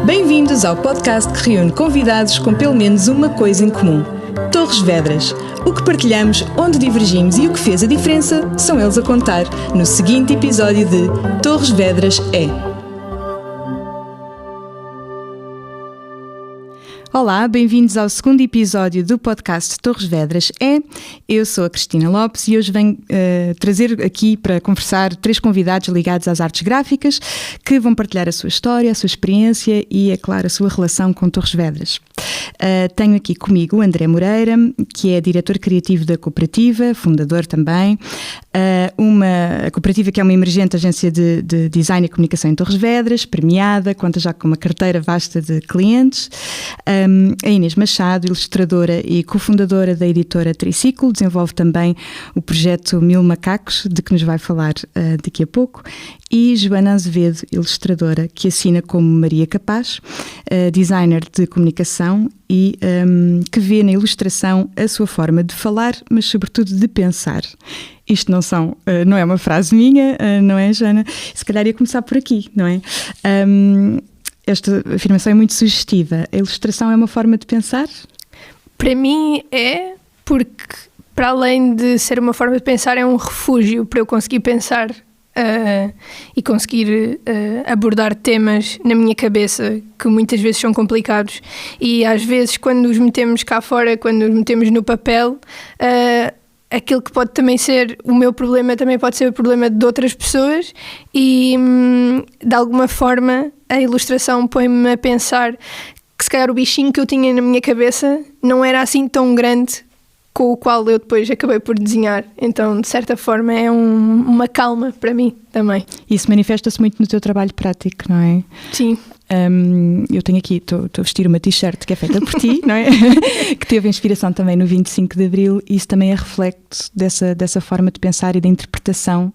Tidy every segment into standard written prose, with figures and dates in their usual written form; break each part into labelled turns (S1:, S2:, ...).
S1: Bem-vindos ao podcast que reúne convidados com pelo menos uma coisa em comum. Torres Vedras. O que partilhamos, onde divergimos e o que fez a diferença são eles a contar no seguinte episódio de Torres Vedras é. Olá, bem-vindos ao segundo episódio do podcast Torres Vedras é. Eu sou a Cristina Lopes e hoje venho trazer aqui para conversar 3 convidados ligados às artes gráficas que vão partilhar a sua história, a sua experiência e, é claro, a sua relação com Torres Vedras. Tenho aqui comigo o André Moreira, que é diretor criativo da Cooperativa, fundador também. A Cooperativa, que é uma emergente agência de design e comunicação em Torres Vedras, premiada, conta já com uma carteira vasta de clientes. A Inês Machado, ilustradora e cofundadora da editora Triciclo, desenvolve também o projeto Mil Macacos, de que nos vai falar daqui a pouco. E Joana Azevedo, ilustradora, que assina como Maria Capaz, designer de comunicação e que vê na ilustração a sua forma de falar, mas sobretudo de pensar. Isto não é uma frase minha, não é, Joana? Se calhar ia começar por aqui, não é? Esta afirmação é muito sugestiva. A ilustração é uma forma de pensar?
S2: Para mim é, porque para além de ser uma forma de pensar, é um refúgio para eu conseguir pensar e conseguir abordar temas na minha cabeça que muitas vezes são complicados e às vezes quando os metemos cá fora, quando os metemos no papel, aquilo que pode também ser o meu problema também pode ser o problema de outras pessoas e de alguma forma a ilustração põe-me a pensar que se calhar o bichinho que eu tinha na minha cabeça não era assim tão grande com o qual eu depois acabei por desenhar. Então, de certa forma, é uma calma para mim também.
S1: Isso manifesta-se muito no teu trabalho prático, não é?
S2: Sim.
S1: Eu tenho aqui, estou a vestir uma t-shirt que é feita por ti, não é? Que teve inspiração também no 25 de Abril e isso também é reflexo dessa forma de pensar e de interpretação.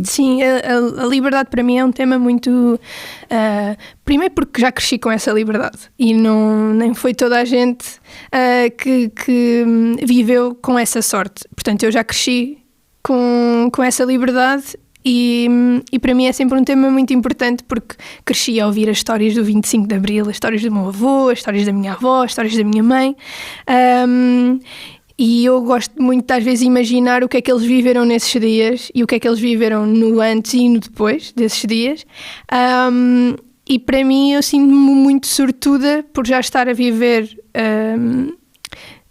S2: Sim, a liberdade para mim é um tema muito... primeiro porque já cresci com essa liberdade e nem foi toda a gente que viveu com essa sorte. Portanto, eu já cresci com essa liberdade. E para mim é sempre um tema muito importante porque cresci a ouvir as histórias do 25 de Abril, as histórias do meu avô, as histórias da minha avó, as histórias da minha mãe e eu gosto muito às vezes de imaginar o que é que eles viveram nesses dias e o que é que eles viveram no antes e no depois desses dias e para mim eu sinto-me muito sortuda por já estar a viver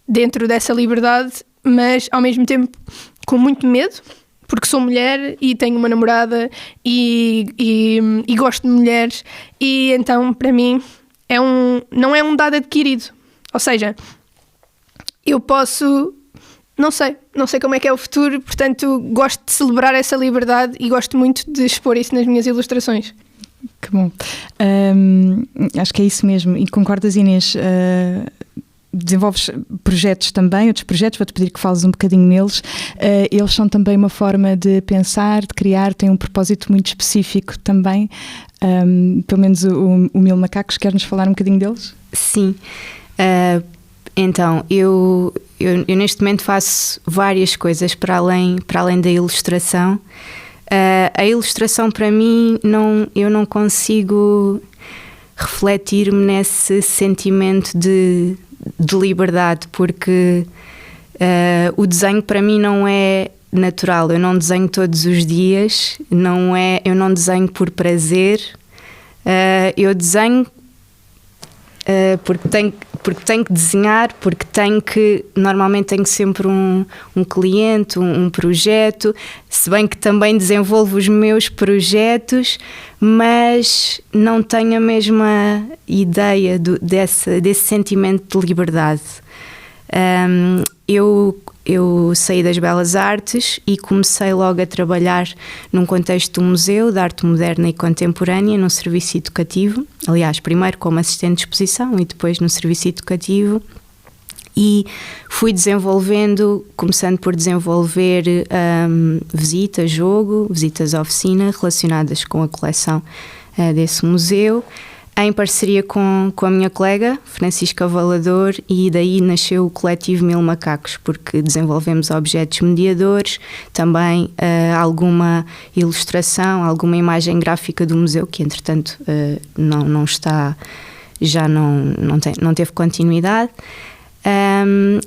S2: dentro dessa liberdade, mas ao mesmo tempo com muito medo, porque sou mulher e tenho uma namorada e gosto de mulheres e então para mim não é um dado adquirido, ou seja, eu posso, não sei como é que é o futuro, portanto gosto de celebrar essa liberdade e gosto muito de expor isso nas minhas ilustrações.
S1: Que bom, acho que é isso mesmo e concordas, Inês? Desenvolves projetos também, outros projetos, vou-te pedir que fales um bocadinho neles. Eles são também uma forma de pensar, de criar, têm um propósito muito específico também. Pelo menos o Mil Macacos, queres-nos falar um bocadinho deles?
S3: Sim. Então, eu neste momento faço várias coisas para além da ilustração. A ilustração para mim, eu não consigo refletir-me nesse sentimento de liberdade, porque o desenho para mim não é natural, eu não desenho todos os dias, eu não desenho por prazer, eu desenho porque tenho que desenhar, porque normalmente tenho sempre um cliente, um projeto, se bem que também desenvolvo os meus projetos, mas não tenho a mesma ideia desse sentimento de liberdade. Eu saí das Belas Artes e comecei logo a trabalhar num contexto do museu de arte moderna e contemporânea, num serviço educativo. Aliás, primeiro como assistente de exposição e depois no serviço educativo. E fui começando por desenvolver visitas à oficina relacionadas com a coleção desse museu. em parceria com a minha colega, Francisca Valador, e daí nasceu o coletivo Mil Macacos, porque desenvolvemos objetos mediadores, também alguma ilustração, alguma imagem gráfica do museu, que entretanto não está, já não teve continuidade.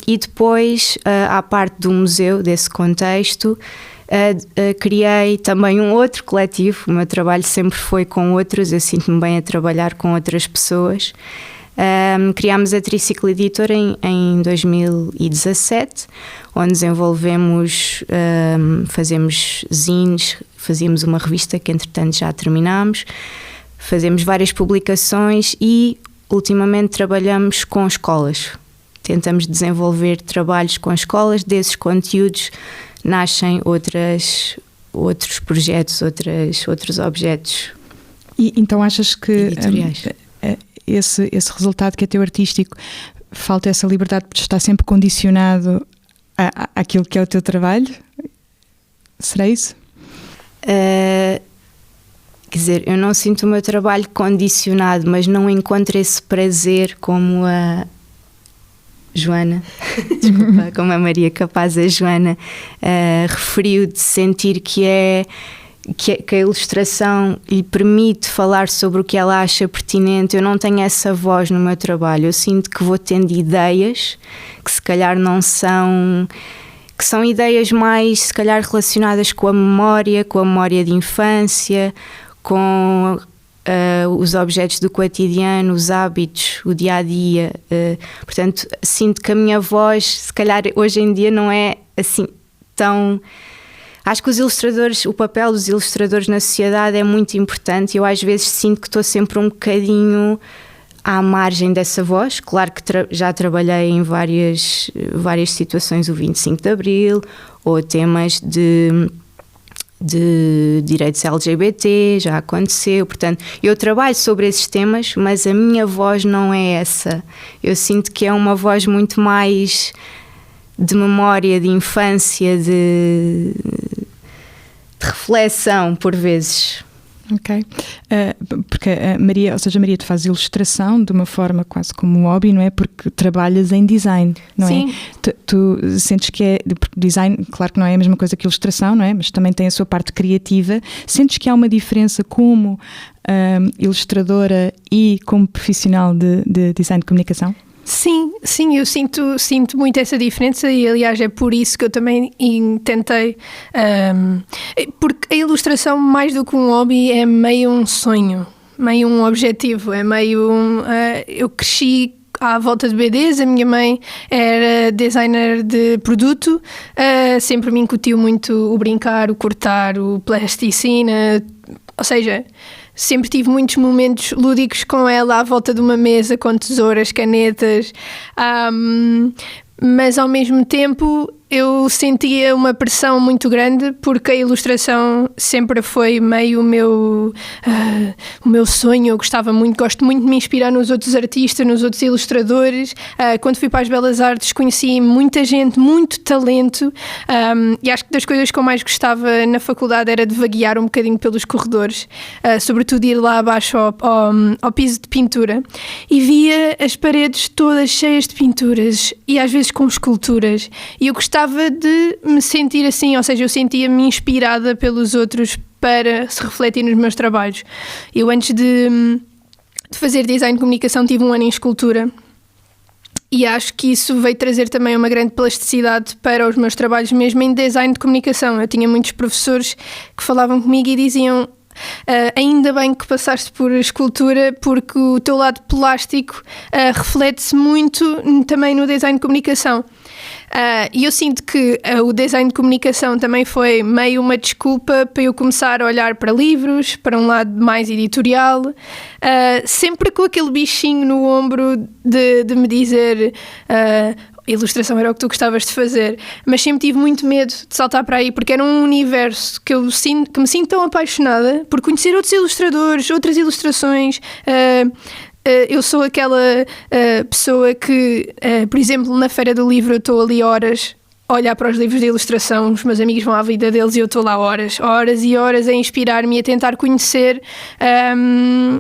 S3: E depois, à parte do museu, desse contexto, criei também um outro coletivo. O meu trabalho sempre foi com outros, eu sinto-me bem a trabalhar com outras pessoas. Criámos a Triciclo Editora em 2017, onde desenvolvemos, fazemos zines, fazíamos uma revista que entretanto já terminámos, fazemos várias publicações e ultimamente trabalhamos com escolas. Tentamos desenvolver trabalhos com escolas, desses conteúdos nascem outros projetos, outros objetos.
S1: E então achas que
S3: editoriais.
S1: Esse resultado que é teu artístico, falta essa liberdade porque está sempre condicionado àquilo que é o teu trabalho? Será isso?
S3: Quer dizer, eu não sinto o meu trabalho condicionado, mas não encontro esse prazer como a Joana, desculpa, como a Maria Capaz, a Joana referiu, de sentir que a ilustração lhe permite falar sobre o que ela acha pertinente. Eu não tenho essa voz no meu trabalho. Eu sinto que vou tendo ideias que se calhar não são... que são ideias mais, se calhar, relacionadas com a memória de infância, com os objetos do cotidiano, os hábitos, o dia-a-dia. Portanto, sinto que a minha voz, se calhar, hoje em dia não é assim tão... Acho que o papel dos ilustradores na sociedade é muito importante. Eu às vezes sinto que estou sempre um bocadinho à margem dessa voz. Claro que já trabalhei em várias situações, o 25 de Abril, ou temas de direitos LGBT, já aconteceu. Portanto, eu trabalho sobre esses temas, mas a minha voz não é essa. Eu sinto que é uma voz muito mais de memória, de infância, de reflexão, por vezes.
S1: Ok. Porque a Maria, tu fazes ilustração de uma forma quase como um hobby, não é? Porque trabalhas em design, não
S2: Sim.
S1: é? Tu sentes que é... Design, claro que não é a mesma coisa que ilustração, não é? Mas também tem a sua parte criativa. Sentes que há uma diferença como ilustradora e como profissional de design de comunicação?
S2: Sim, eu sinto muito essa diferença e aliás é por isso que eu também tentei, porque a ilustração, mais do que um hobby, é meio um sonho, meio um objetivo, é meio eu cresci à volta de BDs, a minha mãe era designer de produto, sempre me incutiu muito o brincar, o cortar, o plasticina, ou seja... Sempre tive muitos momentos lúdicos com ela à volta de uma mesa com tesouras, canetas, mas ao mesmo tempo eu sentia uma pressão muito grande porque a ilustração sempre foi meio o meu sonho. Eu gosto muito de me inspirar nos outros artistas, nos outros ilustradores. Quando fui para as Belas Artes conheci muita gente, muito talento, e acho que das coisas que eu mais gostava na faculdade era de vaguear um bocadinho pelos corredores, sobretudo ir lá abaixo ao piso de pintura, e via as paredes todas cheias de pinturas e às vezes com esculturas, e eu gostava de me sentir assim, ou seja, eu sentia-me inspirada pelos outros para se refletir nos meus trabalhos. Eu antes de fazer design de comunicação tive um ano em escultura e acho que isso veio trazer também uma grande plasticidade para os meus trabalhos mesmo em design de comunicação. Eu tinha muitos professores que falavam comigo e diziam: ainda bem que passaste por escultura, porque o teu lado plástico reflete-se muito também no design de comunicação. E eu sinto que o design de comunicação também foi meio uma desculpa para eu começar a olhar para livros, para um lado mais editorial, sempre com aquele bichinho no ombro de me dizer... ilustração era o que tu gostavas de fazer, mas sempre tive muito medo de saltar para aí, porque era um universo que me sinto tão apaixonada por conhecer outros ilustradores, outras ilustrações. Eu sou aquela pessoa que, por exemplo, na Feira do Livro eu estou ali horas a olhar para os livros de ilustração, os meus amigos vão à vida deles e eu estou lá horas e horas a inspirar-me e a tentar conhecer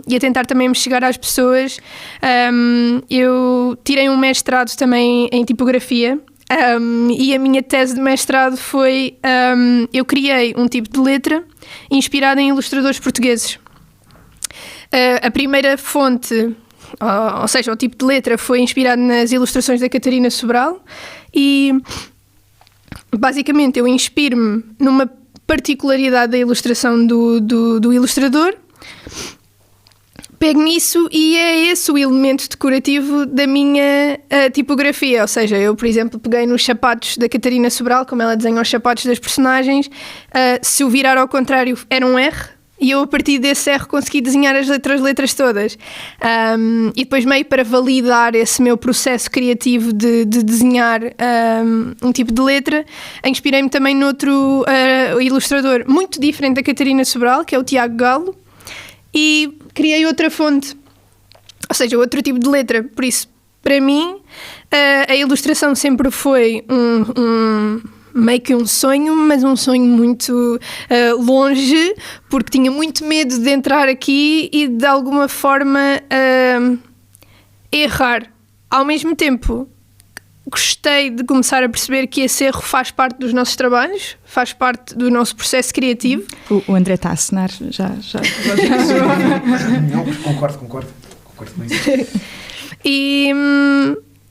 S2: e a tentar também me chegar às pessoas. Eu tirei um mestrado também em tipografia. E a minha tese de mestrado foi eu criei um tipo de letra inspirada em ilustradores portugueses. A primeira fonte, ou seja, o tipo de letra foi inspirado nas ilustrações da Catarina Sobral e basicamente eu inspiro-me numa particularidade da ilustração do ilustrador, pego nisso e é esse o elemento decorativo da minha tipografia. Ou seja, eu, por exemplo, peguei nos sapatos da Catarina Sobral, como ela desenha os sapatos das personagens, se o virar ao contrário era um R, e eu a partir desse R consegui desenhar as letras todas. E depois, meio para validar esse meu processo criativo de desenhar um tipo de letra, inspirei-me também noutro ilustrador muito diferente da Catarina Sobral, que é o Tiago Galo, e criei outra fonte, ou seja, outro tipo de letra. Por isso, para mim, a ilustração sempre foi meio que um sonho, mas um sonho muito longe, porque tinha muito medo de entrar aqui e de alguma forma errar. Ao mesmo tempo, gostei de começar a perceber que esse erro faz parte dos nossos trabalhos, faz parte do nosso processo criativo.
S1: O André está a assinar, já.
S4: Não, concordo com isso.
S2: E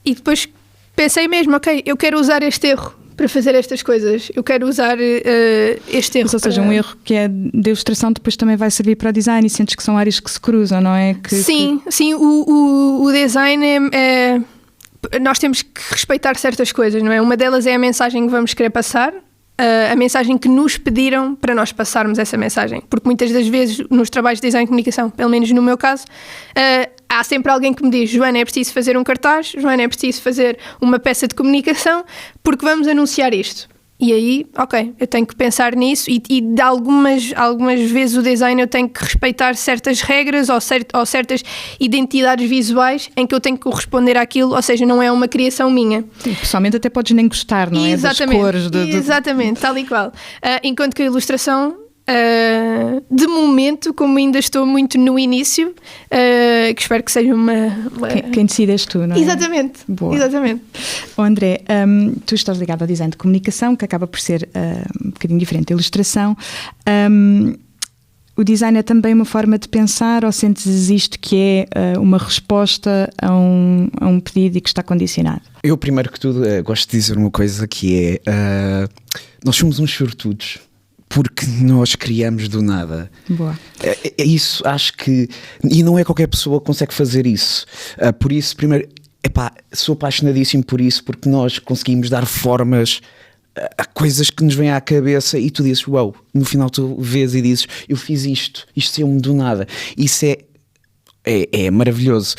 S2: depois pensei mesmo, ok, eu quero usar este erro para fazer estas coisas, eu quero usar este erro.
S1: Ou seja, um erro que é de ilustração depois também vai servir para o design, e sentes que são áreas que se cruzam, não é?
S2: Sim, o design nós temos que respeitar certas coisas, não é? Uma delas é a mensagem que vamos querer passar, a mensagem que nos pediram para nós passarmos essa mensagem, porque muitas das vezes nos trabalhos de design e comunicação, pelo menos no meu caso, há sempre alguém que me diz: Joana, é preciso fazer um cartaz, Joana, é preciso fazer uma peça de comunicação, porque vamos anunciar isto. E aí, ok, eu tenho que pensar nisso e de algumas vezes o design eu tenho que respeitar certas regras ou certas identidades visuais em que eu tenho que corresponder àquilo, ou seja, não é uma criação minha.
S1: Sim, pessoalmente até podes nem gostar, não é?
S2: Exatamente,
S1: das cores.
S2: Exatamente, tal e qual. Enquanto que a ilustração, de momento, como ainda estou muito no início, que espero que seja uma...
S1: Quem decide és tu, não é?
S2: Exatamente.
S1: Boa.
S2: Exatamente.
S1: André, tu estás ligado ao design de comunicação, que acaba por ser um bocadinho diferente da ilustração. O design é também uma forma de pensar, ou sentes isto que é uma resposta a um pedido e que está condicionado?
S4: Eu, primeiro que tudo, gosto de dizer uma coisa que é... nós somos uns sortudos, porque nós criamos do nada.
S1: Boa.
S4: É isso, acho que... E não é qualquer pessoa que consegue fazer isso. Por isso, primeiro... sou apaixonadíssimo por isso, porque nós conseguimos dar formas a coisas que nos vêm à cabeça e tu dizes, uau, no final tu vês e dizes, eu fiz isto saiu-me do nada. Isso é maravilhoso.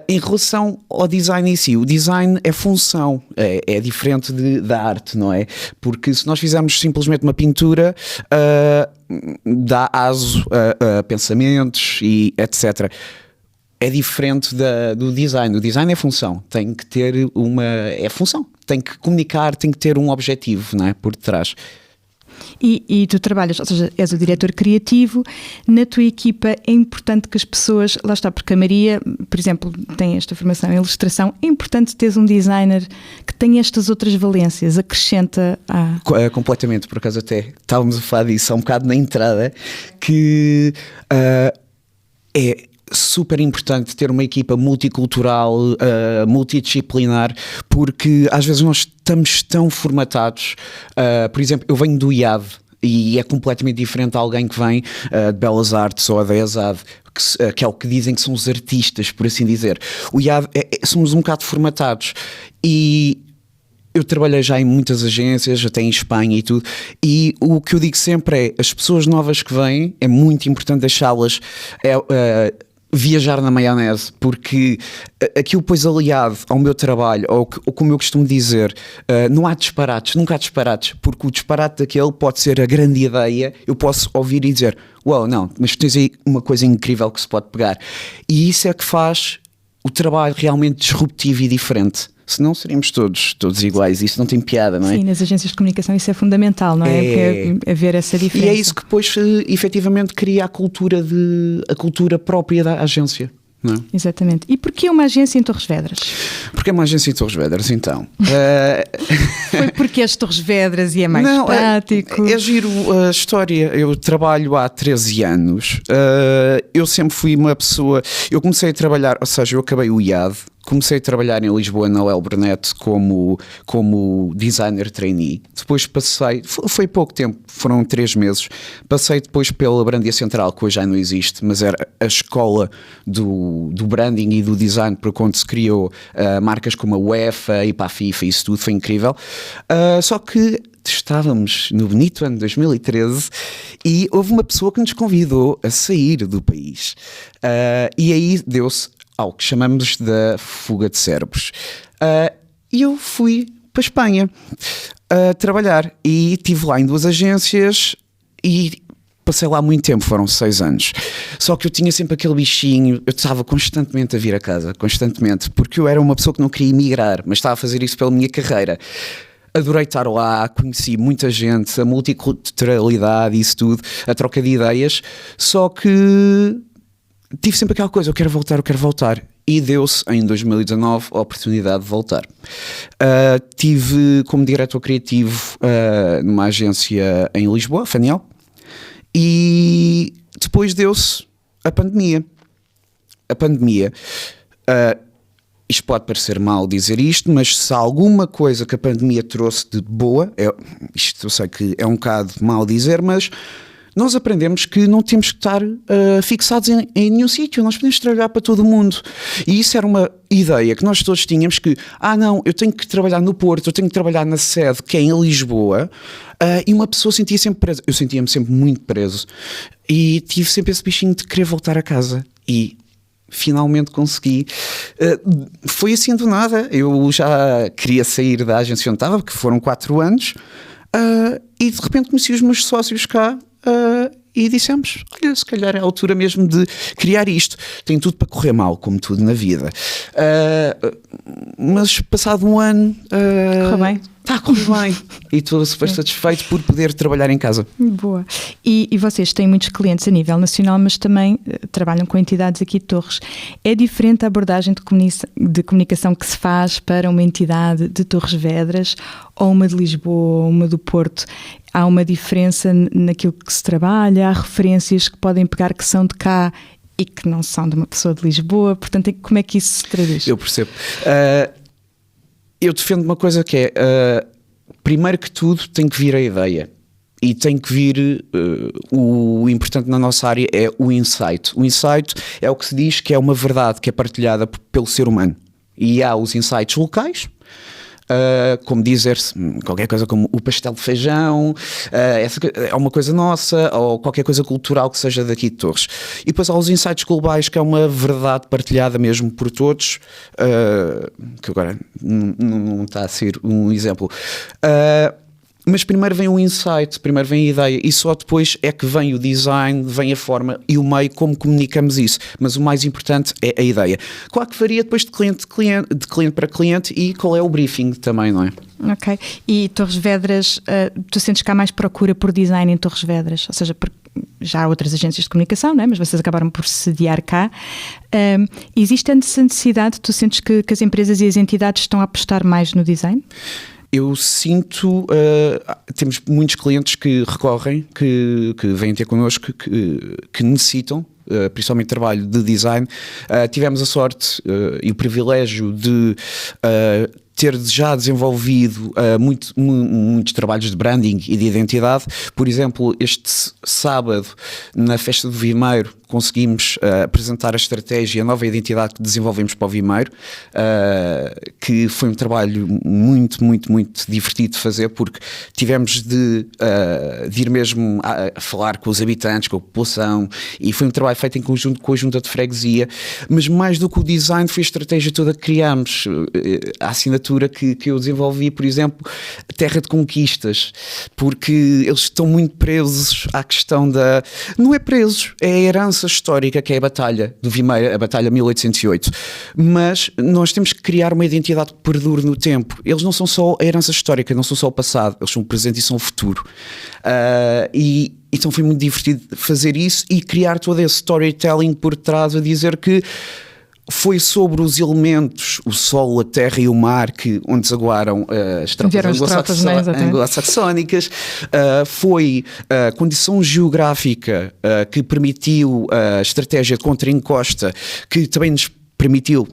S4: Em relação ao design em si, o design é função, é diferente da arte, não é? Porque se nós fizermos simplesmente uma pintura, dá aso a pensamentos e etc. É diferente do design. O design é função, tem que ter é função, tem que comunicar, tem que ter um objetivo, não é? Por detrás.
S1: E tu trabalhas, ou seja, és o diretor criativo, na tua equipa é importante que as pessoas, lá está, porque a Maria, por exemplo, tem esta formação em ilustração, é importante teres um designer que tenha estas outras valências, acrescenta
S4: completamente, por acaso até estávamos a falar disso há um bocado na entrada, que é super importante ter uma equipa multicultural, multidisciplinar, porque às vezes nós estamos tão formatados. Por exemplo, eu venho do IAD e é completamente diferente de alguém que vem de Belas Artes ou da ESAD, que é o que dizem que são os artistas, por assim dizer. O IAD, somos um bocado formatados e eu trabalhei já em muitas agências, até em Espanha e tudo, e o que eu digo sempre é, as pessoas novas que vêm, é muito importante deixá-las viajar na maionese, porque aquilo depois aliado ao meu trabalho, ou como eu costumo dizer, não há disparates, nunca há disparates, porque o disparate daquele pode ser a grande ideia, eu posso ouvir e dizer, uau, não, mas tens aí uma coisa incrível que se pode pegar, e isso é que faz o trabalho realmente disruptivo e diferente. Senão seríamos todos iguais. Isso não tem piada, não é?
S1: Sim, nas agências de comunicação isso é fundamental, não é? É ver essa diferença.
S4: E é isso que depois efetivamente cria a cultura própria da agência. Não é?
S1: Exatamente. E porquê uma agência em Torres Vedras?
S4: Porque é uma agência em Torres Vedras, então?
S1: Foi porque as Torres Vedras e é mais prático?
S4: É giro a história. Eu trabalho há 13 anos. Eu sempre fui uma pessoa... Eu comecei a trabalhar, ou seja, eu acabei o IAD. Comecei a trabalhar em Lisboa na Lel Burnett como designer trainee. Depois passei, foi pouco tempo, foram 3 meses. Passei depois pela Brandia Central, que hoje já não existe, mas era a escola do branding e do design, por onde se criou marcas como a UEFA e para a FIFA, isso tudo foi incrível. Só que estávamos no bonito ano de 2013 e houve uma pessoa que nos convidou a sair do país. E aí deu-se ao que chamamos da fuga de cérebros. E eu fui para a Espanha trabalhar e estive lá em 2 agências e passei lá muito tempo, foram 6 anos. Só que eu tinha sempre aquele bichinho, eu estava constantemente a vir a casa, constantemente, porque eu era uma pessoa que não queria emigrar, mas estava a fazer isso pela minha carreira. Adorei estar lá, conheci muita gente, a multiculturalidade, isso tudo, a troca de ideias, só que tive sempre aquela coisa, eu quero voltar. E deu-se em 2019 a oportunidade de voltar. Tive como diretor criativo numa agência em Lisboa, Faniel, e depois deu-se a pandemia. Isto pode parecer mal dizer isto, mas se há alguma coisa que a pandemia trouxe de boa, isto eu sei que é um bocado mal dizer, mas nós aprendemos que não temos que estar fixados em nenhum sítio, nós podemos trabalhar para todo o mundo. E isso era uma ideia que nós todos tínhamos, que não, eu tenho que trabalhar no Porto, eu tenho que trabalhar na sede, que é em Lisboa, e uma pessoa sentia sempre presa. Eu sentia-me sempre muito preso e tive sempre esse bichinho de querer voltar a casa e finalmente consegui. Foi assim do nada, eu já queria sair da agência onde estava, porque foram 4 anos, e de repente conheci os meus sócios cá, e dissemos, olha, se calhar é a altura mesmo de criar isto. Tem tudo para correr mal, como tudo na vida. Mas passado um ano...
S1: Correu bem?
S4: Está a correr bem. E estou super satisfeito por poder trabalhar em casa.
S1: Boa. E vocês têm muitos clientes a nível nacional, mas também trabalham com entidades aqui de Torres. É diferente a abordagem de comunicação que se faz para uma entidade de Torres Vedras ou uma de Lisboa ou uma do Porto? Há uma diferença naquilo que se trabalha? Há referências que podem pegar que são de cá e que não são de uma pessoa de Lisboa? Portanto, como é que isso se traduz?
S4: Eu percebo. Eu defendo uma coisa que é, primeiro que tudo tem que vir a ideia e tem que vir, o importante na nossa área é o insight. O insight é o que se diz que é uma verdade que é partilhada pelo ser humano. E há os insights locais, como dizer-se qualquer coisa como o pastel de feijão, essa é uma coisa nossa, ou qualquer coisa cultural que seja daqui de Torres. E depois há os insights globais, que é uma verdade partilhada mesmo por todos, que agora não está a ser um exemplo. Mas primeiro vem o insight, primeiro vem a ideia e só depois é que vem o design, vem a forma e o meio como comunicamos isso. Mas o mais importante é a ideia. Claro que varia depois de cliente para cliente e qual é o briefing também, não é?
S1: Ok. E Torres Vedras, tu sentes que há mais procura por design em Torres Vedras? Ou seja, já há outras agências de comunicação, não é? Mas vocês acabaram por sediar cá. Existe essa necessidade? Tu sentes que as empresas e as entidades estão a apostar mais no design?
S4: Eu sinto, temos muitos clientes que recorrem, que vêm ter connosco, que necessitam, principalmente trabalho de design. Tivemos a sorte e o privilégio de ter já desenvolvido muitos trabalhos de branding e de identidade. Por exemplo, este sábado, na Festa do Vimeiro, conseguimos apresentar a estratégia, a nova identidade que desenvolvemos para o Vimeiro, que foi um trabalho muito, muito, muito divertido de fazer, porque tivemos de ir mesmo a falar com os habitantes, com a população, e foi um trabalho feito em conjunto com a Junta de Freguesia, mas mais do que o design foi a estratégia toda que criámos, a assinatura que eu desenvolvi, por exemplo, Terra de Conquistas, porque eles estão muito presos à questão da... Não é presos, é a herança herança histórica que é a Batalha do Vimeira, a Batalha 1808, mas nós temos que criar uma identidade que perdure no tempo. Eles não são só a herança histórica, não são só o passado, eles são o presente e são o futuro. Então foi muito divertido fazer isso e criar todo esse storytelling por trás, a dizer que foi sobre os elementos, o sol, a terra e o mar, onde desaguaram as tropas anglo-saxónicas. Foi a condição geográfica que permitiu a estratégia de contra-encosta, que também nos permitiu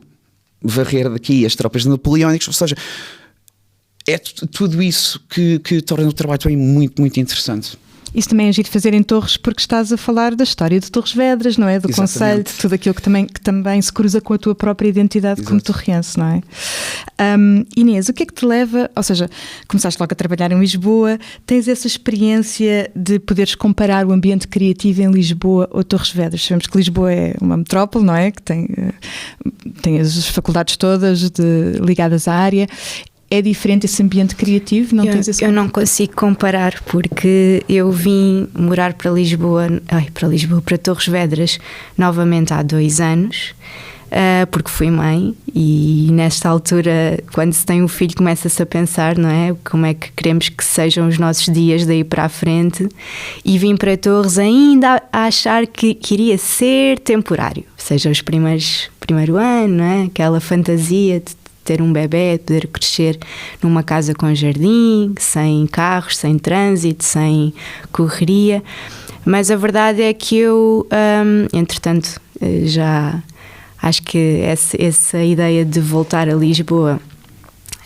S4: varrer daqui as tropas napoleónicas. Ou seja, é tudo isso que torna o trabalho também muito, muito interessante.
S1: Isso também é giro fazer em Torres, porque estás a falar da história de Torres Vedras, não é? Do concelho, de tudo aquilo que também se cruza com a tua própria identidade como torrense, não é? Inês, o que é que te leva, ou seja, começaste logo a trabalhar em Lisboa, tens essa experiência de poderes comparar o ambiente criativo em Lisboa ou Torres Vedras? Sabemos que Lisboa é uma metrópole, não é? Que tem as faculdades todas ligadas à área. É diferente esse ambiente criativo?
S3: Eu não consigo comparar, porque eu vim morar para Torres Vedras novamente há 2 anos, porque fui mãe, e nesta altura, quando se tem um filho, começa-se a pensar, não é? Como é que queremos que sejam os nossos dias daí para a frente, e vim para Torres ainda a achar que iria ser temporário, seja os primeiro ano, não é? Aquela fantasia de ter um bebê, de poder crescer numa casa com jardim, sem carros, sem trânsito, sem correria. Mas a verdade é que eu, entretanto, já acho que essa ideia de voltar a Lisboa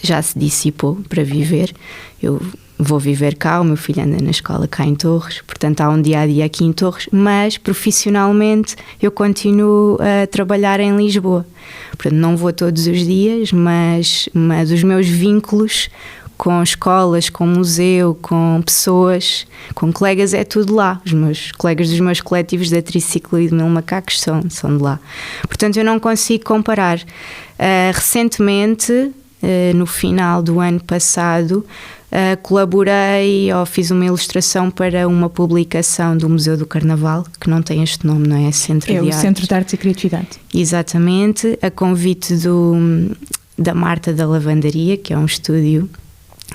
S3: já se dissipou para viver. Eu vou viver cá, o meu filho anda na escola cá em Torres, portanto há um dia-a-dia aqui em Torres, mas profissionalmente eu continuo a trabalhar em Lisboa. Portanto, não vou todos os dias, mas os meus vínculos com escolas, com museu, com pessoas, com colegas, é tudo lá. Os meus colegas dos meus coletivos da Triciclo e de Mil Macacos são de lá. Portanto, eu não consigo comparar. Recentemente, no final do ano passado, colaborei ou fiz uma ilustração para uma publicação do Museu do Carnaval, que não tem este nome, não é?
S1: O Centro de Artes e Criatividade. Exatamente,
S3: a convite da Marta da Lavandaria, que é um estúdio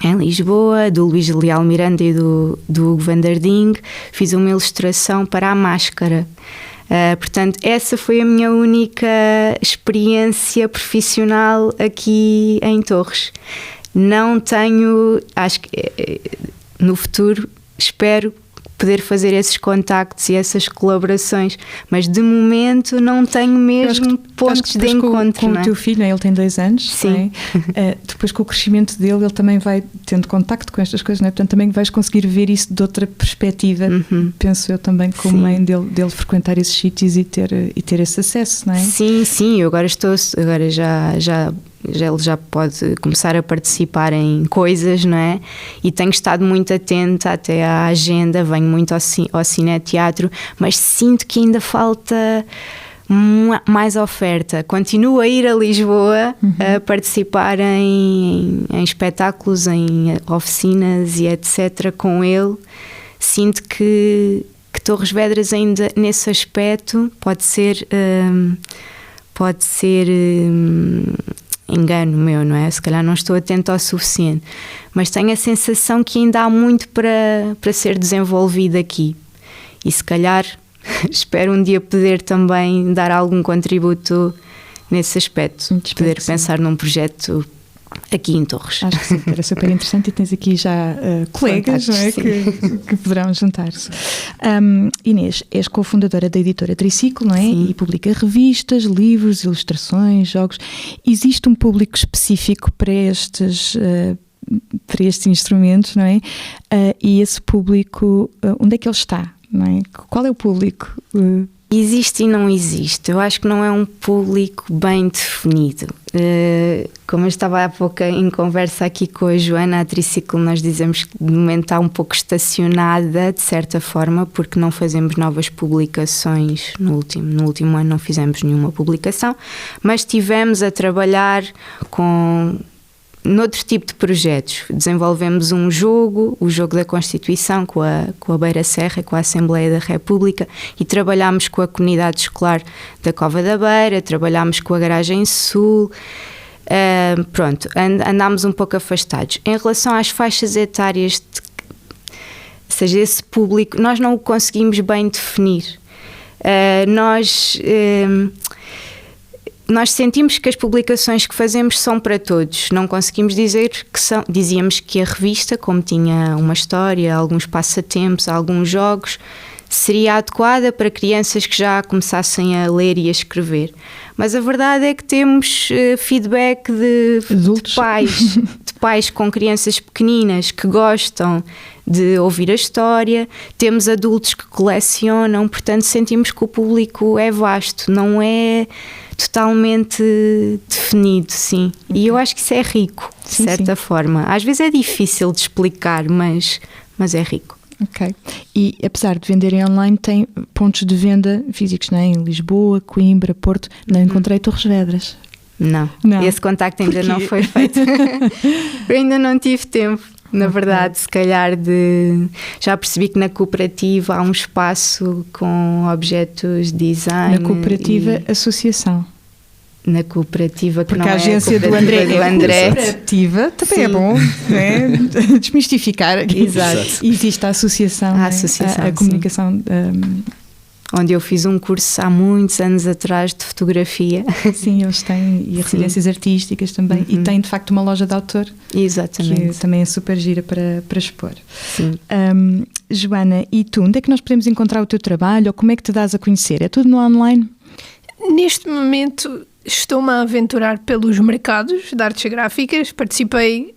S3: em Lisboa, do Luís Leal Miranda e do Hugo Vanderding. Fiz uma ilustração para a máscara. Portanto, essa foi a minha única experiência profissional aqui em Torres. Não tenho, acho que no futuro espero poder fazer esses contactos e essas colaborações, mas de momento não tenho mesmo pontos de encontro.
S1: Com o teu filho, ele tem 2 anos,
S3: sim.
S1: Depois com o crescimento dele, ele também vai tendo contacto com estas coisas, não é? Portanto também vais conseguir ver isso de outra perspectiva, penso eu também, como mãe dele frequentar esses sítios e ter esse acesso, não é?
S3: Sim, eu agora ele já pode começar a participar em coisas, não é? E tenho estado muito atenta até à agenda, venho muito ao cineteatro, mas sinto que ainda falta mais oferta. Continuo a ir a Lisboa a participar em espetáculos, em oficinas e etc. com ele. Sinto que Torres Vedras ainda nesse aspecto pode ser engano meu, não é? Se calhar não estou atento ao suficiente, mas tenho a sensação que ainda há muito para ser desenvolvido aqui, e se calhar espero um dia poder também dar algum contributo nesse aspecto, poder pensar num projeto aqui em Torres.
S1: Acho que sim, era super interessante, e tens aqui já colegas, não é? que poderão juntar-se. Inês, és cofundadora da editora Triciclo, não é?
S3: Sim.
S1: E publica revistas, livros, ilustrações, jogos. Existe um público específico para estes instrumentos, não é? E esse público, onde é que ele está? Não é? Qual é o público?
S3: Existe e não existe. Eu acho que não é um público bem definido. Como eu estava há pouco em conversa aqui com a Joana, a Triciclo, nós dizemos que de momento está um pouco estacionada, de certa forma, porque não fazemos novas publicações. No último ano não fizemos nenhuma publicação, mas estivemos a trabalhar com noutro tipo de projetos. Desenvolvemos um jogo, o jogo da Constituição, com a Beira Serra, com a Assembleia da República, e trabalhámos com a comunidade escolar da Cova da Beira, trabalhámos com a Garagem Sul. Pronto, andámos um pouco afastados. Em relação às faixas etárias, ou seja, esse público, nós não o conseguimos bem definir. Nós sentimos que as publicações que fazemos são para todos. Não conseguimos dizer que são. Dizíamos que a revista, como tinha uma história, alguns passatempos, alguns jogos, seria adequada para crianças que já começassem a ler e a escrever. Mas a verdade é que temos feedback de pais com crianças pequeninas que gostam de ouvir a história, temos adultos que colecionam, portanto sentimos que o público é vasto, não é totalmente definido, sim. E eu acho que isso é rico, de certa forma. Às vezes é difícil de explicar, mas é rico.
S1: Ok. E apesar de venderem online, tem pontos de venda físicos, não é? Em Lisboa, Coimbra, Porto. Não encontrei Torres Vedras.
S3: Não. Esse contacto ainda não foi feito. Eu ainda não tive tempo. Na verdade, se calhar já percebi que na cooperativa há um espaço com objetos de design.
S1: Na cooperativa associação.
S3: Na cooperativa que
S1: porque
S3: não
S1: a agência
S3: é
S1: do André.
S3: A
S1: cooperativa também Sim. É bom, né? Desmistificar aqui.
S3: Exato.
S1: Existe a associação, a comunicação.
S3: Onde eu fiz um curso há muitos anos atrás de fotografia.
S1: Sim, eles têm, e residências artísticas também, e têm de facto uma loja de autor.
S3: Exatamente.
S1: Que também é super gira para expor.
S3: Sim.
S1: Joana, e tu, onde é que nós podemos encontrar o teu trabalho, ou como é que te dás a conhecer? É tudo no online?
S2: Neste momento estou-me a aventurar pelos mercados de artes gráficas. Participei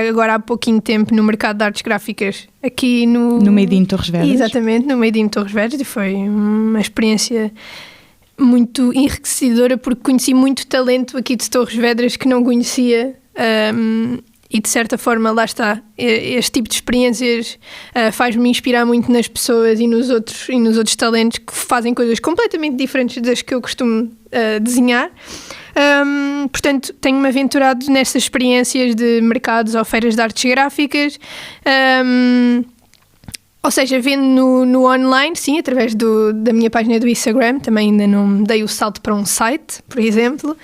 S2: agora há pouquinho tempo no mercado de artes gráficas aqui no
S1: Made in Torres Vedras.
S2: Exatamente, no Made in Torres Vedras, e foi uma experiência muito enriquecedora, porque conheci muito talento aqui de Torres Vedras que não conhecia. E de certa forma, lá está, este tipo de experiências faz-me inspirar muito nas pessoas e nos outros talentos que fazem coisas completamente diferentes das que eu costumo desenhar. Portanto, tenho-me aventurado nestas experiências de mercados ou feiras de artes gráficas, ou seja, vendo no online, sim, através da minha página do Instagram. Também ainda não dei o salto para um site, por exemplo,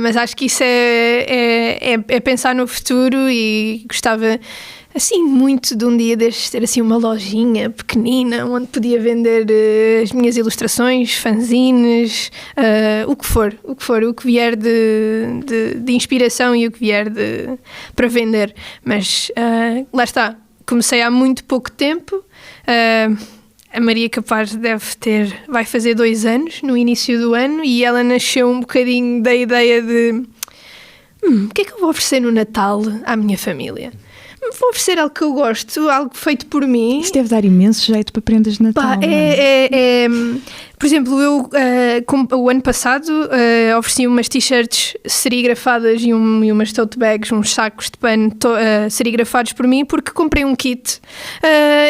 S2: mas acho que isso é pensar no futuro, e gostava assim muito de um dia destes ter assim uma lojinha pequenina onde podia vender as minhas ilustrações, fanzines, o que vier de inspiração e o que vier para vender. Mas lá está. Comecei há muito pouco tempo. A Maria Capaz vai fazer 2 anos no início do ano, e ela nasceu um bocadinho da ideia de o que é que eu vou oferecer no Natal à minha família? Vou oferecer algo que eu gosto, algo feito por mim.
S1: Isso deve dar imenso jeito para prendas de Natal.
S2: Por exemplo, eu o ano passado ofereci umas t-shirts serigrafadas e umas tote bags, uns sacos de pano serigrafados por mim, porque comprei um kit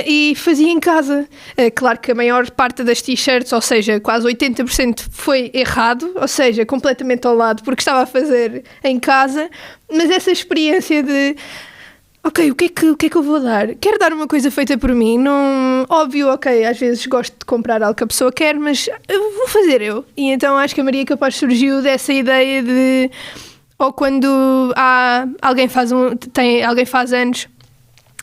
S2: e fazia em casa. Claro que a maior parte das t-shirts, ou seja, quase 80%, foi errado, ou seja, completamente ao lado, porque estava a fazer em casa. Mas essa experiência de ok, o que é que eu vou dar? Quero dar uma coisa feita por mim. Não, óbvio, ok, às vezes gosto de comprar algo que a pessoa quer, mas eu vou fazer eu. E então acho que a Maria Capaz surgiu dessa ideia de, ou quando alguém faz anos,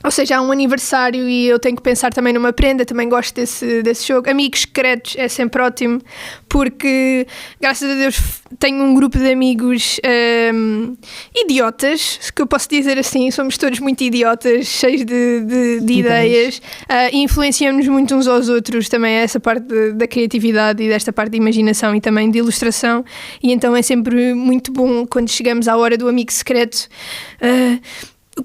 S2: ou seja, há um aniversário e eu tenho que pensar também numa prenda, também gosto desse jogo. Amigos secretos é sempre ótimo, porque graças a Deus tenho um grupo de amigos idiotas, que eu posso dizer assim, somos todos muito idiotas, cheios de ideias, e influenciamos muito uns aos outros também, essa parte da criatividade e desta parte de imaginação e também de ilustração, e então é sempre muito bom quando chegamos à hora do amigo secreto.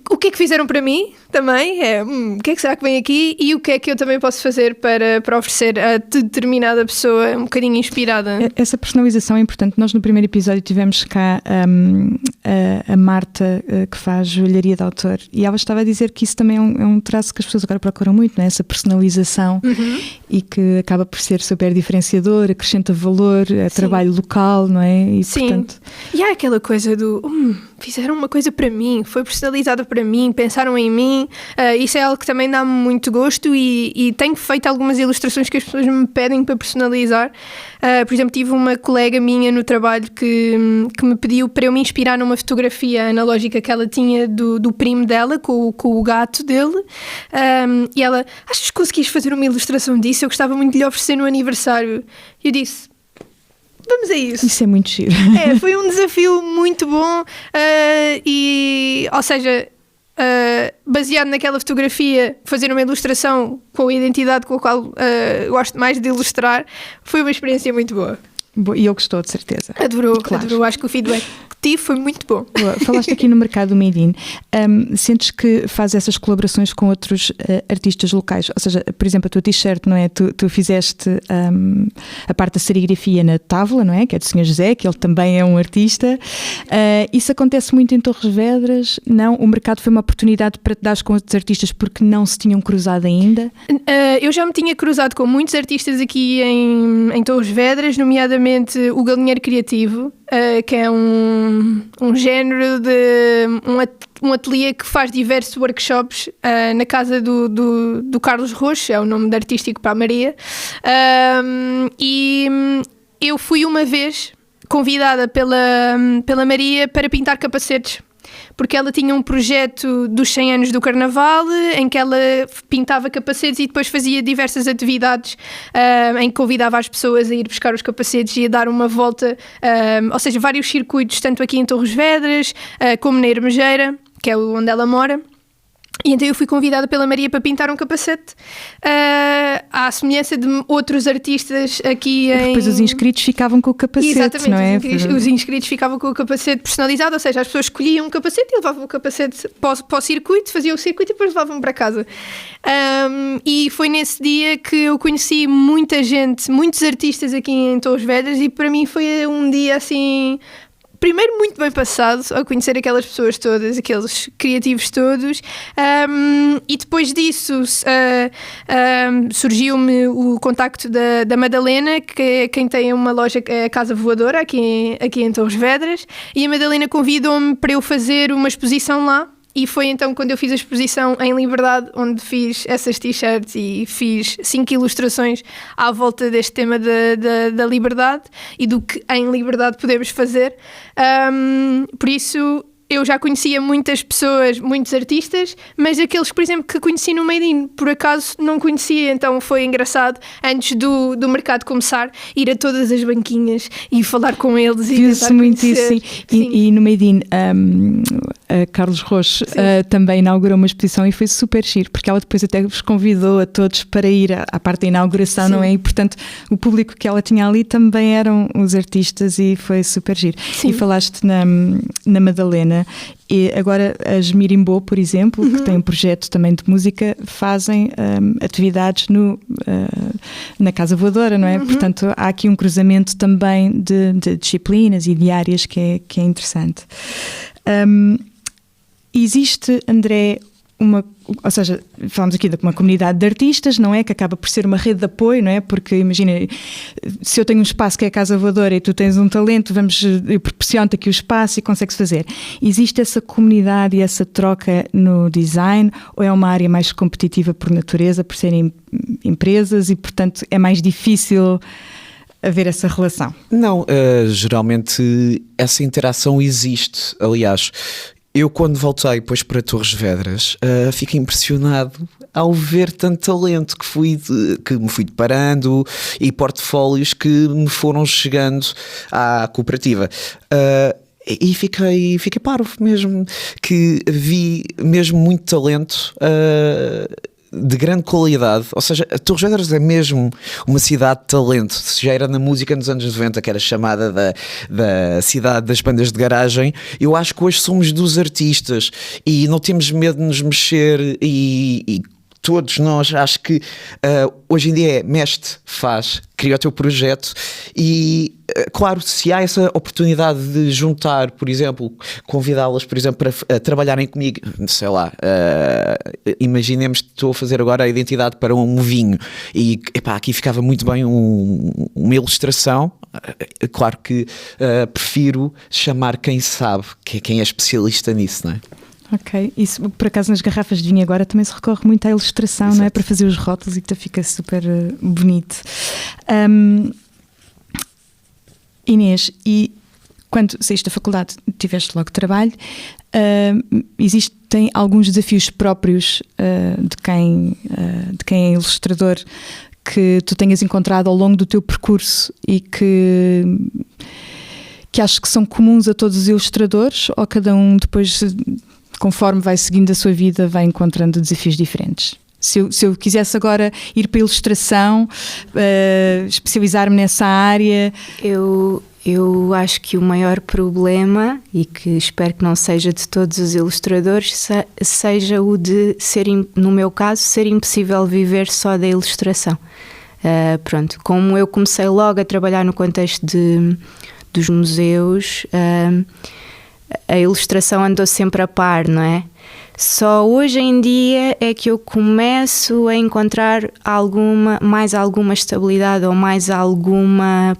S2: O que é que fizeram para mim? também é o que é que será que vem aqui e o que é que eu também posso fazer para oferecer a determinada pessoa um bocadinho inspirada.
S1: Essa personalização é importante. Nós no primeiro episódio tivemos cá a Marta, que faz joalharia de autor, e ela estava a dizer que isso também é um traço que as pessoas agora procuram muito, não é? Essa personalização, e que acaba por ser super diferenciador, acrescenta valor a trabalho local, não é? E,
S2: sim,
S1: portanto...
S2: e há aquela coisa do fizeram uma coisa para mim, foi personalizada para mim, pensaram em mim. Isso é algo que também dá-me muito gosto e tenho feito algumas ilustrações que as pessoas me pedem para personalizar. Por exemplo, tive uma colega minha no trabalho que me pediu para eu me inspirar numa fotografia analógica que ela tinha do primo dela, com o gato dele, e ela, achas que conseguiste fazer uma ilustração disso? Eu gostava muito de lhe oferecer no aniversário. E eu disse, vamos a isso.
S1: Isso é muito giro.
S2: Foi um desafio muito bom, ou seja, baseado naquela fotografia, fazer uma ilustração com a identidade com a qual gosto mais de ilustrar, foi uma experiência muito boa.
S1: E ele gostou, de certeza.
S2: Adorou,
S1: claro.
S2: Adorou. Acho que o feedback que tive foi muito bom.
S1: Boa. Falaste aqui no mercado do Made in. Sentes que faz essas colaborações com outros artistas locais? Ou seja, por exemplo, a tua t-shirt, não é? Tu fizeste a parte da serigrafia na Távola, não é? Que é do Sr. José, que ele também é um artista. Isso acontece muito em Torres Vedras? Não? O mercado foi uma oportunidade para te dar com outros artistas porque não se tinham cruzado ainda?
S2: Eu já me tinha cruzado com muitos artistas aqui em Torres Vedras, nomeadamente o Galinheiro Criativo, que é um género de um ateliê que faz diversos workshops na casa do Carlos Roxo, é o nome de artístico para a Maria, e eu fui uma vez convidada pela Maria para pintar capacetes, porque ela tinha um projeto dos 100 anos do Carnaval, em que ela pintava capacetes e depois fazia diversas atividades em que convidava as pessoas a ir buscar os capacetes e a dar uma volta, ou seja, vários circuitos, tanto aqui em Torres Vedras como na Ermejeira, que é onde ela mora. E então eu fui convidada pela Maria para pintar um capacete, à semelhança de outros artistas aqui em...
S1: Depois os inscritos ficavam com o capacete,
S2: exatamente,
S1: não é?
S2: Os inscritos ficavam com o capacete personalizado, ou seja, as pessoas escolhiam um capacete e levavam o capacete para o circuito, faziam o circuito e depois levavam para casa. E foi nesse dia que eu conheci muita gente, muitos artistas aqui em Torres Vedras, e para mim foi um dia assim... Primeiro, muito bem passado a conhecer aquelas pessoas todas, aqueles criativos todos, e depois disso surgiu-me o contacto da Madalena, que é quem tem uma loja, é a Casa Voadora, aqui em Torres Vedras, e a Madalena convidou-me para eu fazer uma exposição lá. E foi então quando eu fiz a exposição em Liberdade, onde fiz essas t-shirts e fiz 5 ilustrações à volta deste tema da liberdade e do que em liberdade podemos fazer. Por isso, eu já conhecia muitas pessoas, muitos artistas, mas aqueles, por exemplo, que conheci no Made in, por acaso não conhecia, então foi engraçado, antes do mercado começar, ir a todas as banquinhas e falar com eles e tentar
S1: muito
S2: conhecer.
S1: isso, sim. E no Made in, a Carlos Roxo também inaugurou uma exposição e foi super giro, porque ela depois até vos convidou a todos para ir à parte da inauguração, não é? E portanto o público que ela tinha ali também eram os artistas e foi super giro. Sim. E falaste na Madalena, e agora as Mirimbô, por exemplo, que tem um projeto também de música, fazem atividades na Casa Voadora, não é? Portanto há aqui um cruzamento também de disciplinas e de áreas que é interessante. Existe, André, ou seja, falamos aqui de uma comunidade de artistas, não é? Que acaba por ser uma rede de apoio, não é? Porque imagina, se eu tenho um espaço que é a Casa Voadora e tu tens um talento, eu proporciono-te aqui o espaço e consegues fazer. Existe essa comunidade e essa troca no design, ou é uma área mais competitiva por natureza, por serem empresas e portanto é mais difícil haver essa relação?
S4: Não, geralmente essa interação existe. Aliás, eu quando voltei depois para Torres Vedras fiquei impressionado ao ver tanto talento que me fui deparando e portfólios que me foram chegando à cooperativa. E fiquei parvo mesmo, que vi mesmo muito talento de grande qualidade. Ou seja, a Torres Vedras é mesmo uma cidade de talento. Já era na música nos anos 90, que era chamada da cidade das bandas de garagem. Eu acho que hoje somos dos artistas e não temos medo de nos mexer e todos nós, acho que hoje em dia mexe-te, faz, cria o teu projeto e, claro, se há essa oportunidade de juntar, por exemplo, convidá-las, por exemplo, para trabalharem comigo, sei lá, imaginemos que estou a fazer agora a identidade para um vinho e, aqui ficava muito bem uma ilustração. Claro que prefiro chamar quem sabe, quem é especialista nisso, não é?
S1: Ok, isso por acaso nas garrafas de vinho agora também se recorre muito à ilustração, não é? Para fazer os rótulos e que fica super bonito. Inês, e quando saíste da faculdade tiveste logo trabalho, existem alguns desafios próprios de quem é ilustrador que tu tenhas encontrado ao longo do teu percurso e que acho que são comuns a todos os ilustradores, ou cada um depois, conforme vai seguindo a sua vida, vai encontrando desafios diferentes? Se eu quisesse agora ir para a ilustração, especializar-me nessa área...
S3: Eu acho que o maior problema, e que espero que não seja de todos os ilustradores, seja o de ser, no meu caso, ser impossível viver só da ilustração. Pronto, como eu comecei logo a trabalhar no contexto dos museus, a ilustração andou sempre a par, não é? Só hoje em dia é que eu começo a encontrar mais alguma estabilidade ou mais alguma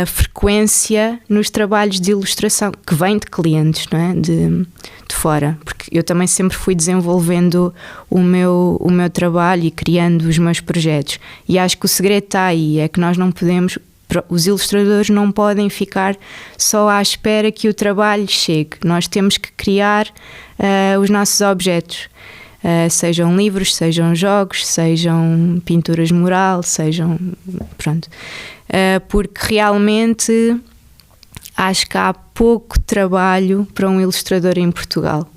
S3: frequência nos trabalhos de ilustração que vêm de clientes, não é? De fora, porque eu também sempre fui desenvolvendo o meu trabalho e criando os meus projetos, e acho que o segredo está aí, é que nós não podemos, os ilustradores não podem ficar só à espera que o trabalho chegue. Nós temos que criar os nossos objetos, sejam livros, sejam jogos, sejam pinturas mural, sejam... pronto. Porque realmente acho que há pouco trabalho para um ilustrador em Portugal.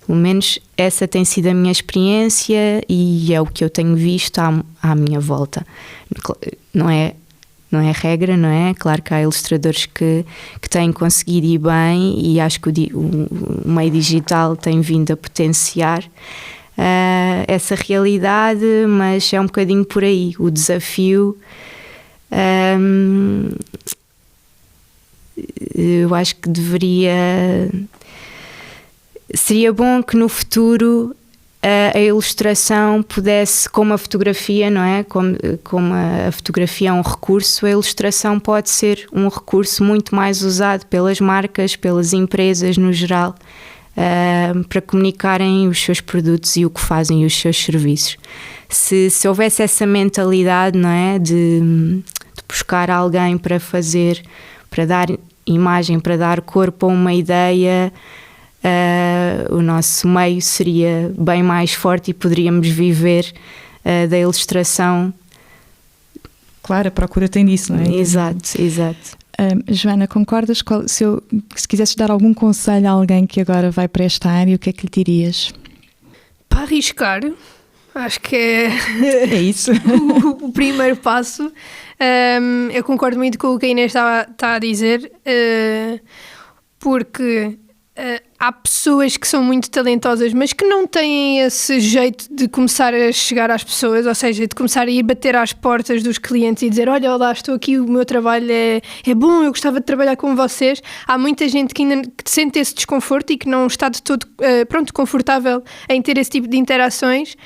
S3: Pelo menos essa tem sido a minha experiência e é o que eu tenho visto à minha volta. Não é regra, não é? Claro que há ilustradores que têm conseguido ir bem, e acho que o meio digital tem vindo a potenciar essa realidade, mas é um bocadinho por aí. O desafio, eu acho que seria bom que no futuro a ilustração pudesse, como a fotografia, não é? Como a fotografia é um recurso, a ilustração pode ser um recurso muito mais usado pelas marcas, pelas empresas no geral, para comunicarem os seus produtos e o que fazem e os seus serviços. Se houvesse essa mentalidade, não é? De buscar alguém para dar imagem, para dar corpo a uma ideia, o nosso meio seria bem mais forte e poderíamos viver da ilustração.
S1: Claro, a procura tem disso, não é?
S3: Exato.
S1: Joana, concordas? Se quisesses dar algum conselho a alguém que agora vai para esta área, o que é que lhe dirias?
S2: Para arriscar, acho que
S1: é isso.
S2: o primeiro passo. Eu concordo muito com o que a Inês está a dizer, porque há pessoas que são muito talentosas, mas que não têm esse jeito de começar a chegar às pessoas, ou seja, de começar a ir bater às portas dos clientes e dizer: olha lá, estou aqui, o meu trabalho é bom, eu gostava de trabalhar com vocês. Há muita gente que ainda sente esse desconforto e que não está de todo confortável em ter esse tipo de interações.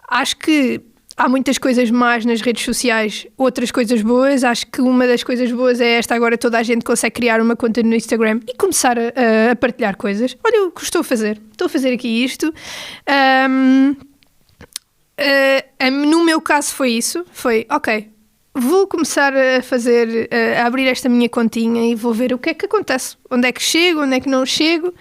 S2: Acho que há muitas coisas más nas redes sociais, outras coisas boas. Acho que uma das coisas boas é esta: agora toda a gente consegue criar uma conta no Instagram e começar a partilhar coisas. Olha o que estou a fazer aqui isto. No meu caso foi ok, vou começar a abrir esta minha continha e vou ver o que é que acontece, onde é que chego, onde é que não chego.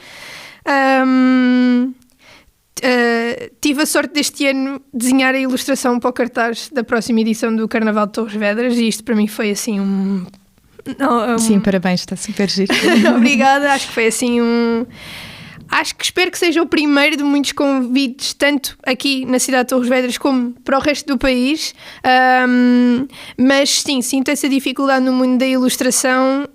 S2: Tive a sorte deste ano de desenhar a ilustração para o cartaz da próxima edição do Carnaval de Torres Vedras, e isto para mim foi assim Sim,
S1: parabéns, está super giro.
S2: Obrigada, acho que foi assim acho que espero que seja o primeiro de muitos convites, tanto aqui na cidade de Torres Vedras como para o resto do país. Mas sim, sinto essa dificuldade no mundo da ilustração.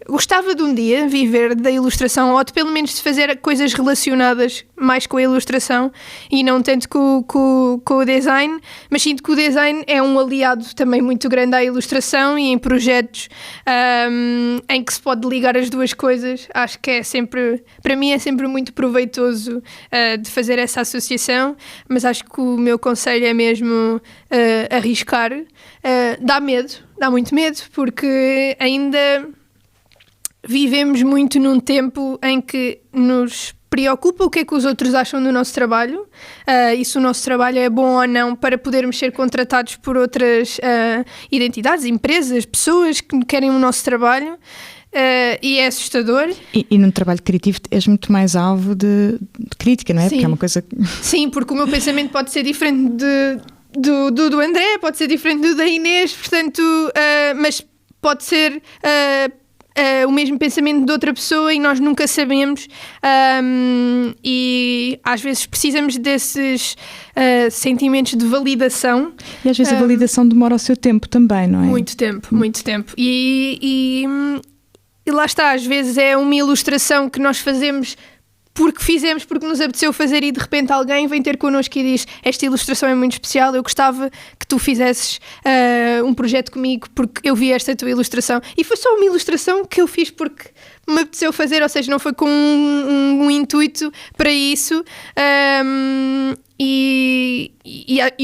S2: Gostava de um dia viver da ilustração, ou de pelo menos de fazer coisas relacionadas mais com a ilustração e não tanto com o design, mas sinto que o design é um aliado também muito grande à ilustração, e em projetos em que se pode ligar as duas coisas, acho que é sempre, para mim é sempre muito proveitoso de fazer essa associação. Mas acho que o meu conselho é mesmo arriscar. Dá medo, dá muito medo, porque ainda vivemos muito num tempo em que nos preocupa o que é que os outros acham do nosso trabalho, e se o nosso trabalho é bom ou não, para podermos ser contratados por outras identidades, empresas, pessoas que querem o nosso trabalho. E é assustador.
S1: E num trabalho criativo és muito mais alvo de crítica, não é?
S2: Sim.
S1: Porque é uma coisa...
S2: Sim, porque o meu pensamento pode ser diferente do André, pode ser diferente do da Inês, portanto, mas pode ser o mesmo pensamento de outra pessoa e nós nunca sabemos, e às vezes precisamos desses sentimentos de validação.
S1: E às vezes a validação demora o seu tempo também, não é?
S2: Muito tempo. E lá está, às vezes é uma ilustração que nós fazemos porque nos apeteceu fazer, e de repente alguém vem ter connosco e diz: esta ilustração é muito especial, eu gostava que tu fizesses um projeto comigo porque eu vi esta tua ilustração. E foi só uma ilustração que eu fiz porque me apeteceu fazer, ou seja, não foi com um intuito para isso. E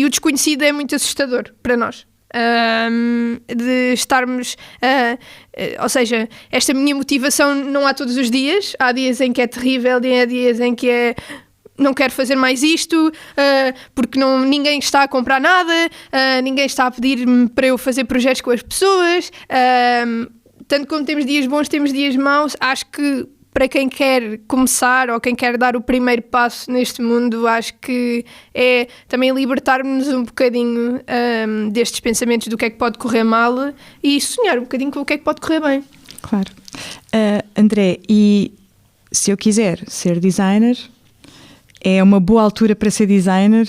S2: o desconhecido é muito assustador para nós. De estarmos, ou seja, esta minha motivação não há todos os dias. Há dias em que é terrível, há dias em que é não quero fazer mais isto, porque ninguém está a comprar nada, ninguém está a pedir-me para eu fazer projetos com as pessoas. Tanto como temos dias bons, temos dias maus. Acho que para quem quer começar ou quem quer dar o primeiro passo neste mundo, acho que é também libertar-nos um bocadinho destes pensamentos do que é que pode correr mal e sonhar um bocadinho com o que é que pode correr bem.
S1: Claro. André, e se eu quiser ser designer, é uma boa altura para ser designer?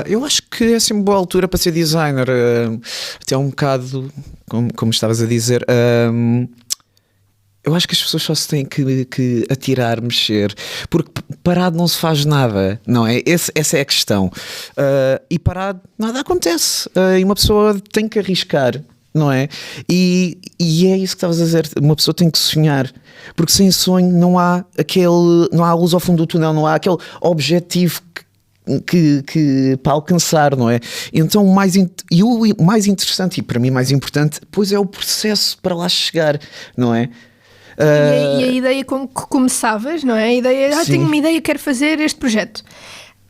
S4: Eu acho que é sempre boa altura para ser designer. Até um bocado, como estavas a dizer... Eu acho que as pessoas só se têm que atirar, mexer, porque parado não se faz nada, não é? Essa é a questão. E parado nada acontece. E uma pessoa tem que arriscar, não é? E é isso que estavas a dizer. Uma pessoa tem que sonhar, porque sem sonho não há luz ao fundo do túnel, não há aquele objetivo que para alcançar, não é? Então o mais interessante, e para mim mais importante, pois é o processo para lá chegar, não é?
S2: E a ideia com que começavas, não é? A ideia, tenho uma ideia, quero fazer este projeto.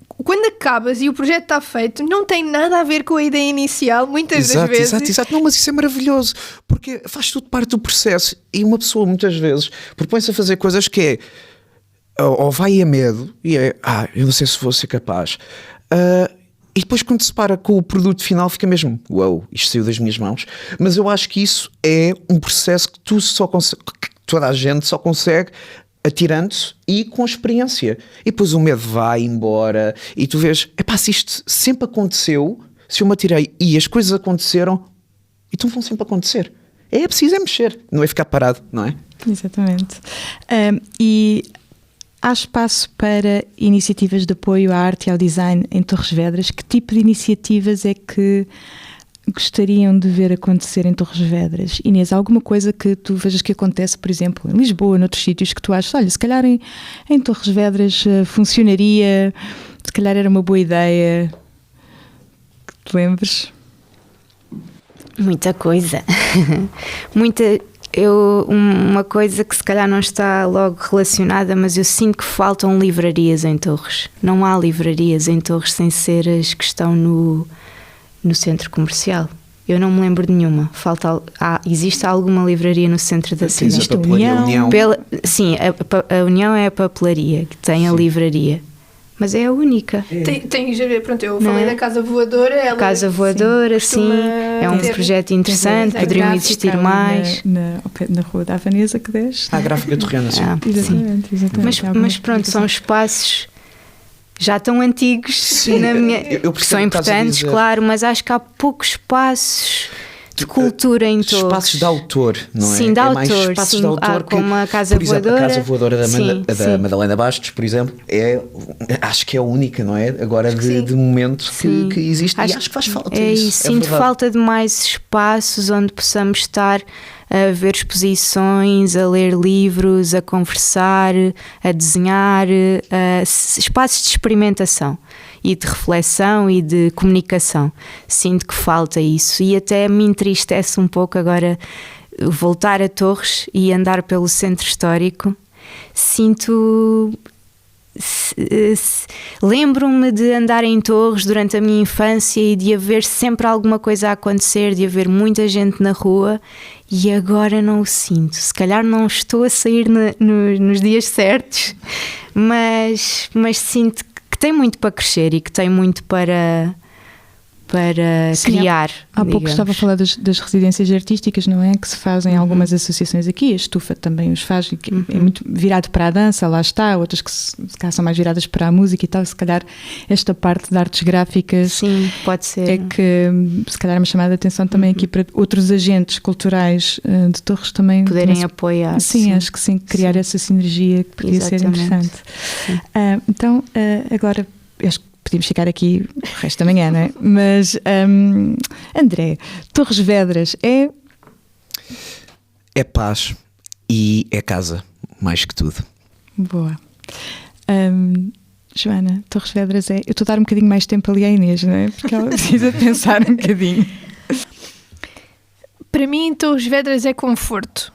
S2: Quando acabas e o projeto está feito, não tem nada a ver com a ideia inicial, muitas das vezes.
S4: Exato. Não, mas isso é maravilhoso, porque faz tudo parte do processo. E uma pessoa muitas vezes propõe-se a fazer coisas que ou vai a medo e eu não sei se vou ser capaz. E depois quando se para com o produto final fica mesmo, uau, isto saiu das minhas mãos. Mas eu acho que isso é um processo que toda a gente só consegue atirando-se e com experiência. E depois o medo vai embora e tu vês, se isto sempre aconteceu, se eu me atirei e as coisas aconteceram, então vão sempre acontecer. É preciso mexer, não é ficar parado, não é?
S1: Exatamente. E há espaço para iniciativas de apoio à arte e ao design em Torres Vedras? Que tipo de iniciativas é que gostariam de ver acontecer em Torres Vedras? Inês, há alguma coisa que tu vejas que acontece, por exemplo, em Lisboa, noutros sítios, que tu achas, olha, se calhar em Torres Vedras funcionaria, se calhar era uma boa ideia, que te lembres?
S3: Muita coisa. Uma coisa que se calhar não está logo relacionada, mas eu sinto que faltam livrarias em Torres. Não há livrarias em Torres sem ser as que estão no centro comercial. Eu não me lembro de nenhuma. Existe alguma livraria no centro da cidade?
S1: Existe a União.
S3: Sim, a União é a papelaria que tem a livraria. mas é a única.
S2: Pronto, eu falei da Casa Voadora. Ela,
S3: Casa Voadora, sim, é um projeto interessante, poderiam existir mais.
S1: Na Rua da Avanesa que desce.
S4: A gráfica torreana, sim.
S1: Exatamente.
S3: Mas pronto, são espaços já tão antigos, que são importantes, claro, mas acho que há poucos espaços de cultura em Torres.
S4: Espaços de autor, não é?
S3: Sim, de
S4: é
S3: autor,
S4: mais espaços de autor
S3: como a Casa
S4: por exemplo,
S3: Voadora.
S4: A Casa Voadora da Madalena Bastos, por exemplo, acho que é a única, não é? Agora de momento que existe, e acho que faz falta isso.
S3: Sinto falta de mais espaços onde possamos estar a ver exposições, a ler livros, a conversar, a desenhar, espaços de experimentação e de reflexão e de comunicação. Sinto que falta isso e até me entristece um pouco agora voltar a Torres e andar pelo centro histórico. Lembro-me de andar em Torres durante a minha infância e de haver sempre alguma coisa a acontecer, de haver muita gente na rua, e agora não o sinto. Se calhar não estou a sair nos dias certos, mas sinto que tem muito para crescer e que tem muito para criar.
S1: Há pouco estava a falar das residências artísticas, não é? Que se fazem em algumas associações aqui, a Estufa também os faz, é muito virado para a dança, lá está, outras que se calhar são mais viradas para a música e tal, se calhar esta parte de artes gráficas,
S3: sim, pode ser.
S1: É que se calhar é uma chamada de atenção também aqui para outros agentes culturais de Torres também
S3: poderem apoiar.
S1: Sim, acho que sim, criar essa sinergia que podia ser interessante. Então, agora acho que podíamos ficar aqui o resto da manhã, não é? Mas, André, Torres Vedras é...
S4: É paz e é casa, mais que tudo.
S1: Boa. Joana, Torres Vedras é... Eu estou a dar um bocadinho mais tempo ali à Inês, não é? Porque ela precisa pensar um bocadinho.
S2: Para mim, Torres Vedras é conforto.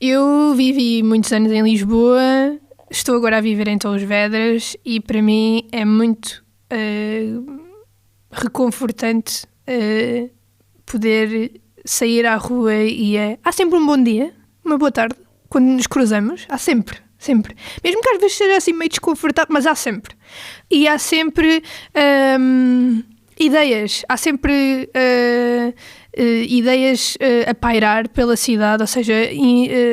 S2: Eu vivi muitos anos em Lisboa, estou agora a viver em Torres Vedras e para mim é muito reconfortante poder sair à rua e há sempre um bom dia, uma boa tarde, quando nos cruzamos, há sempre, mesmo que às vezes seja assim meio desconfortável, mas há sempre, e há sempre ideias, há sempre ideias a pairar pela cidade, ou seja,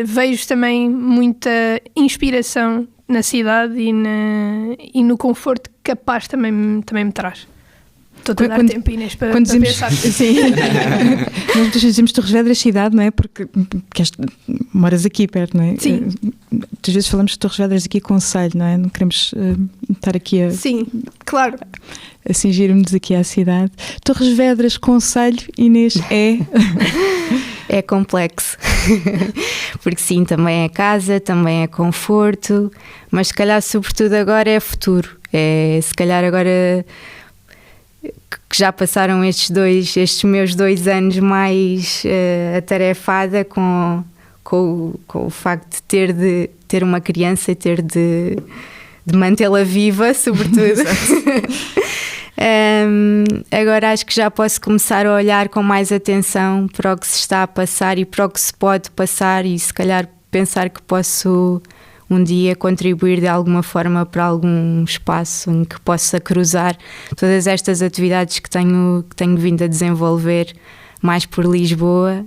S2: vejo também muita inspiração na cidade e no conforto que a paz também me traz. Estou a dar tempo, Inês, para pensar.
S1: Sim. Nós muitas vezes dizemos Torres Vedras cidade, não é? Porque moras aqui perto, não é?
S2: Sim.
S1: Muitas vezes falamos de Torres Vedras aqui concelho, não é? Não queremos estar aqui a...
S2: Sim, claro.
S1: A cingir-nos aqui à cidade. Torres Vedras, concelho, Inês, é...
S3: É complexo, porque sim, também é casa, também é conforto, mas se calhar sobretudo agora é futuro, se calhar agora que já passaram estes meus 2 anos mais atarefada com o facto de ter uma criança e ter de mantê-la viva, sobretudo. Agora acho que já posso começar a olhar com mais atenção para o que se está a passar e para o que se pode passar e se calhar pensar que posso um dia contribuir de alguma forma para algum espaço em que possa cruzar todas estas atividades que tenho vindo a desenvolver mais por Lisboa,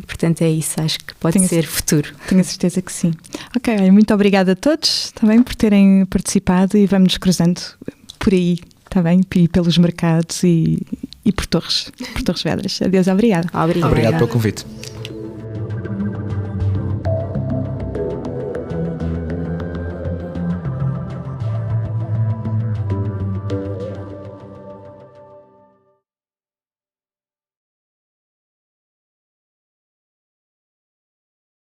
S3: portanto é isso, acho que pode ser futuro.
S1: Tenho a certeza que sim. Ok, muito obrigada a todos também por terem participado e vamos nos cruzando por aí. Está bem? E pelos mercados e por Torres Vedras. Adeus, obrigada.
S4: Obrigado pelo convite.